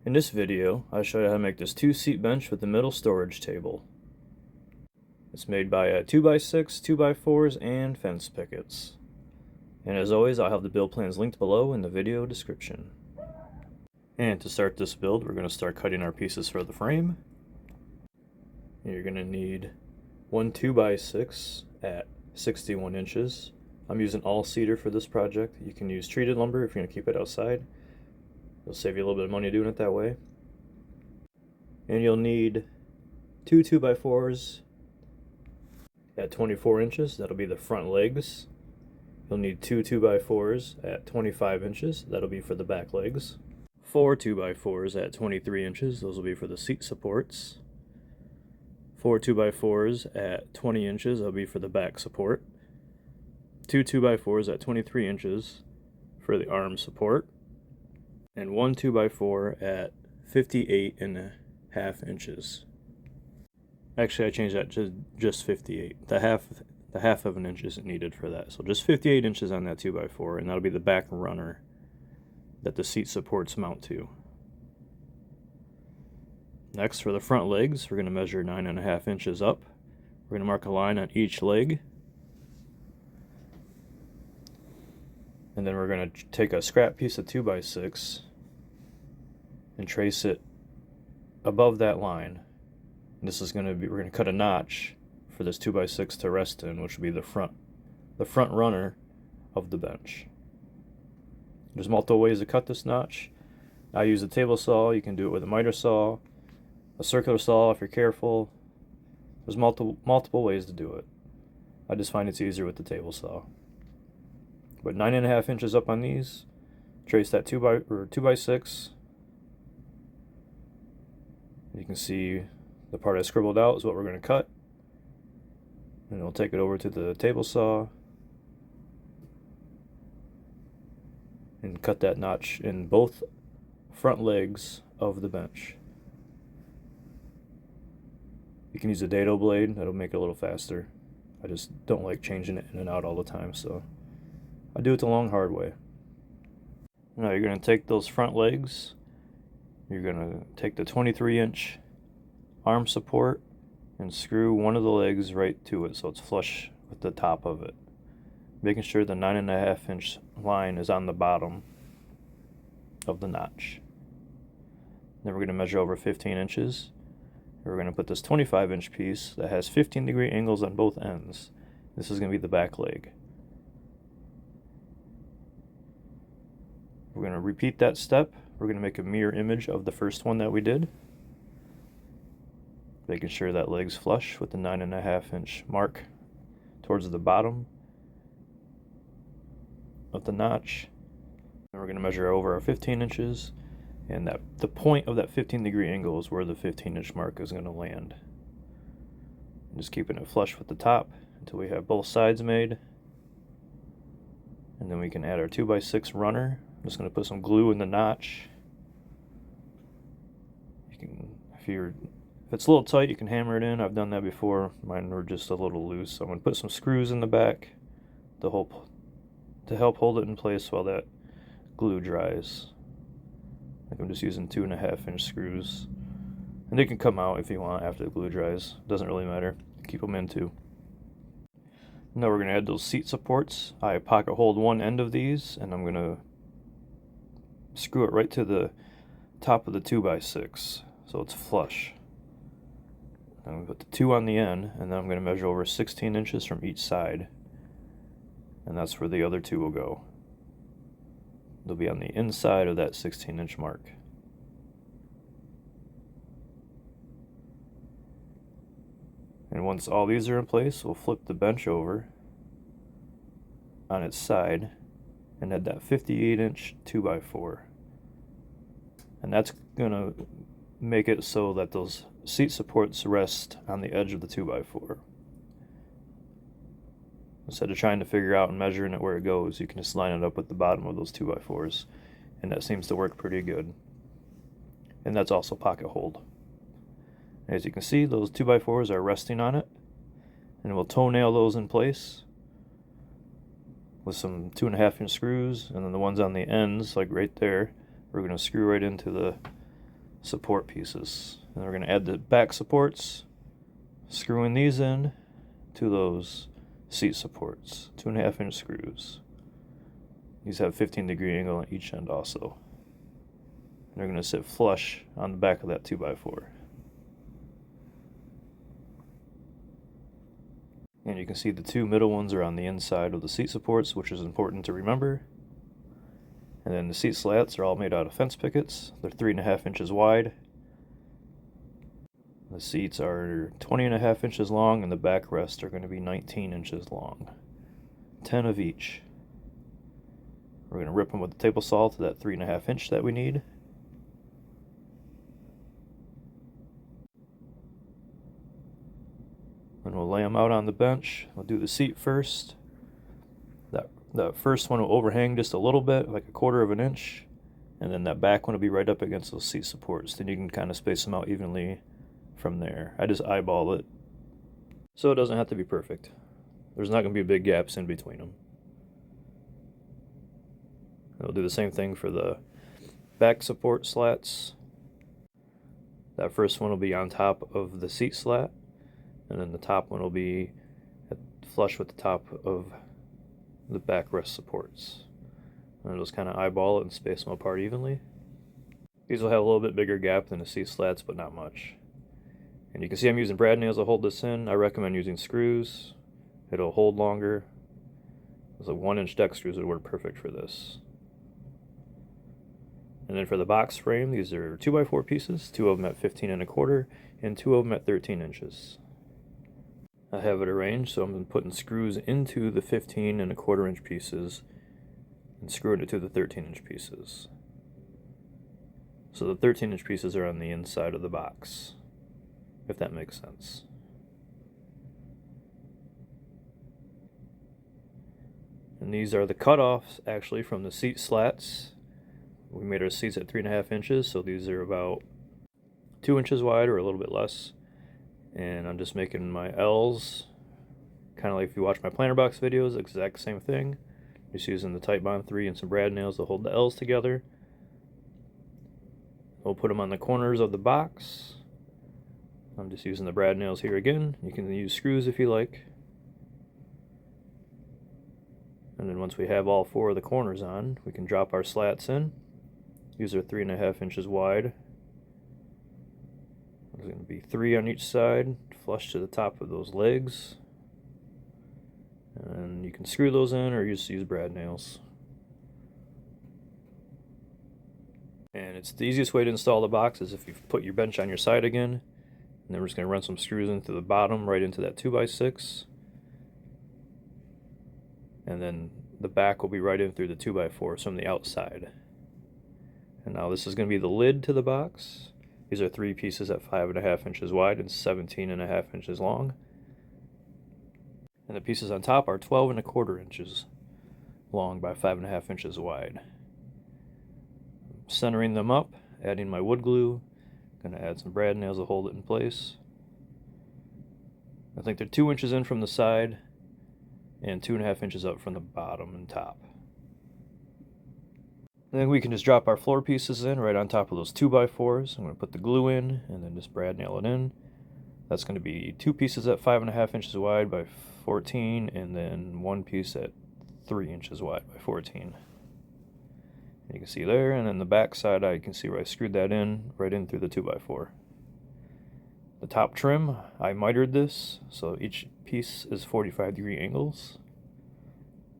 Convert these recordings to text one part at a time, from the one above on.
In this video, I'll show you how to make this 2-seat bench with the middle storage table. It's made by 2x6, 2x4s, and fence pickets. And as always, I'll have the build plans linked below in the video description. And to start this build, we're going to start cutting our pieces for the frame. You're going to need one 2x6 at 61 inches. I'm using all cedar for this project. You can use treated lumber if you're going to keep it outside. It'll save you a little bit of money doing it that way. And you'll need two 2x4s at 24 inches. That'll be the front legs. You'll need two 2x4s at 25 inches. That'll be for the back legs. Four 2x4s at 23 inches. Those will be for the seat supports. Four 2x4s at 20 inches. That'll be for the back support. Two 2x4s at 23 inches for the arm support. And one 2x4 at 58.5 inches. Actually, I changed that to just 58. The half of an inch isn't needed for that. So just 58 inches on that 2x4, and that'll be the back runner that the seat supports mount to. Next, for the front legs, we're going to measure 9.5 inches up. We're going to mark a line on each leg. And then we're going to take a scrap piece of 2x6 and trace it above that line. And this is going to be, we're going to cut a notch for this 2x6 to rest in, which will be the front runner of the bench. There's multiple ways to cut this notch. I use a table saw. You can do it with a miter saw, a circular saw if you're careful. There's multiple ways to do it. I just find it's easier with the table saw. But 9.5 inches up on these, trace that 2x6. You can see the part I scribbled out is what we're going to cut. And we'll take it over to the table saw and cut that notch in both front legs of the bench. You can use a dado blade, that'll make it a little faster. I just don't like changing it in and out all the time, so I do it the long hard way. Now you're going to take those front legs, you're going to take the 23-inch arm support and screw one of the legs right to it so it's flush with the top of it, making sure the 9.5-inch line is on the bottom of the notch. Then we're going to measure over 15 inches. We're going to put this 25-inch piece that has 15-degree angles on both ends. This is going to be the back leg. We're going to repeat that step. We're going to make a mirror image of the first one that we did, making sure that leg's flush with the 9.5-inch mark towards the bottom of the notch. And we're going to measure over our 15 inches, and that the point of that 15-degree angle is where the 15-inch mark is going to land. Just keeping it flush with the top until we have both sides made. And then we can add our 2x6 runner. I'm just going to put some glue in the notch. You can, if it's a little tight, you can hammer it in. I've done that before. Mine were just a little loose. So I'm going to put some screws in the back to help hold it in place while that glue dries. Like I'm just using 2.5-inch screws. And they can come out if you want after the glue dries. Doesn't really matter. Keep them in too. Now we're going to add those seat supports. I pocket hold one end of these, and I'm going to screw it right to the top of the 2x6 so it's flush. I'm going to put the 2 on the end, and then I'm going to measure over 16 inches from each side, and that's where the other 2 will go. They'll be on the inside of that 16-inch mark. And once all these are in place, we'll flip the bench over on its side and add that 58-inch 2x4. And that's going to make it so that those seat supports rest on the edge of the 2x4. Instead of trying to figure out and measuring it where it goes, you can just line it up with the bottom of those 2x4s, and that seems to work pretty good. And that's also pocket hold. As you can see, those 2x4s are resting on it, and we'll toenail those in place with some 2.5-inch screws, and then the ones on the ends, like right there, we're going to screw right into support pieces. And we're going to add the back supports, screwing these in to those seat supports, 2.5-inch screws. These have 15-degree angle on each end also. And they're going to sit flush on the back of that 2x4. And you can see the two middle ones are on the inside of the seat supports, which is important to remember. And then the seat slats are all made out of fence pickets. They're 3.5 inches wide. The seats are 20.5 inches long, and the backrests are going to be 19 inches long. 10 of each. We're going to rip them with the table saw to that 3.5 inch that we need. And we'll lay them out on the bench. We'll do the seat first. That first one will overhang just a little bit, like 1/4 of an inch. And then that back one will be right up against those seat supports. Then you can kind of space them out evenly from there. I just eyeball it, so it doesn't have to be perfect. There's not going to be big gaps in between them. We'll do the same thing for the back support slats. That first one will be on top of the seat slat, and then the top one will be flush with the top of the backrest supports. And I'll just kind of eyeball it and space them apart evenly. These will have a little bit bigger gap than the seat slats, but not much. And you can see I'm using brad nails to hold this in. I recommend using screws. It'll hold longer. It's like 1-inch deck screws would work perfect for this. And then for the box frame, these are 2x4 pieces, 2 of them at 15.25 and 2 of them at 13 inches. I have it arranged, so I'm putting screws into the 15.25 inch pieces and screwing it to the 13-inch pieces. So the 13-inch pieces are on the inside of the box, if that makes sense. And these are the cutoffs actually from the seat slats. We made our seats at 3.5 inches, so these are about 2 inches wide or a little bit less. And I'm just making my L's, kind of like if you watch my planter box videos, exact same thing. Just using the Titebond 3 and some brad nails to hold the L's together. We'll put them on the corners of the box. I'm just using the brad nails here again. You can use screws if you like. And then once we have all 4 of the corners on, we can drop our slats in. These are 3.5 inches wide. There's going to be 3 on each side, flush to the top of those legs. And you can screw those in or just use brad nails. And it's the easiest way to install the box is if you put your bench on your side again. And then we're just going to run some screws into the bottom, right into that 2x6. And then the back will be right in through the 2x4 from the outside. And now this is going to be the lid to the box. These are 3 pieces at 5.5 inches wide and 17.5 inches long. And the pieces on top are 12.25 inches long by 5.5 inches wide. Centering them up, adding my wood glue. Going to add some brad nails to hold it in place. I think they're 2 inches in from the side and 2.5 inches up from the bottom and top. Then we can just drop our floor pieces in right on top of those 2x4s. I'm going to put the glue in and then just brad nail it in. That's going to be 2 pieces at 5.5 inches wide by 14, and then 1 piece at 3 inches wide by 14. And you can see there, and then the back side, you can see where I screwed that in, right in through the 2x4. The top trim, I mitered this, so each piece is 45-degree angles.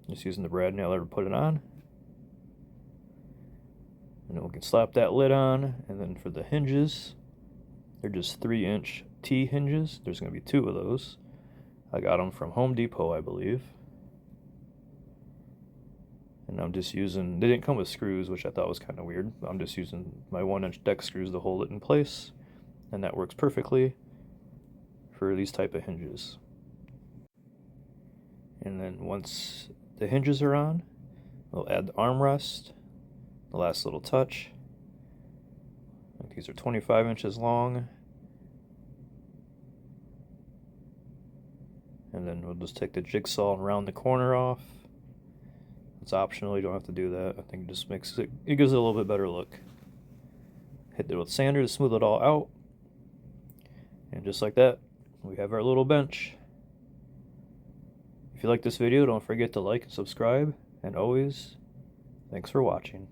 Just using the brad nailer to put it on. And then we can slap that lid on, and then for the hinges, they're just 3-inch T hinges. There's going to be 2 of those. I got them from Home Depot, I believe. And I'm just using, they didn't come with screws, which I thought was kind of weird. I'm just using my 1-inch deck screws to hold it in place, and that works perfectly for these type of hinges. And then once the hinges are on, we'll add the armrest. The last little touch. These are 25 inches long. And then we'll just take the jigsaw and round the corner off. It's optional, you don't have to do that. I think it just makes it gives it a little bit better look. hit it with sander to smooth it all out. And just like that, we have our little bench. If you like this video, don't forget to like and subscribe, and always, thanks for watching.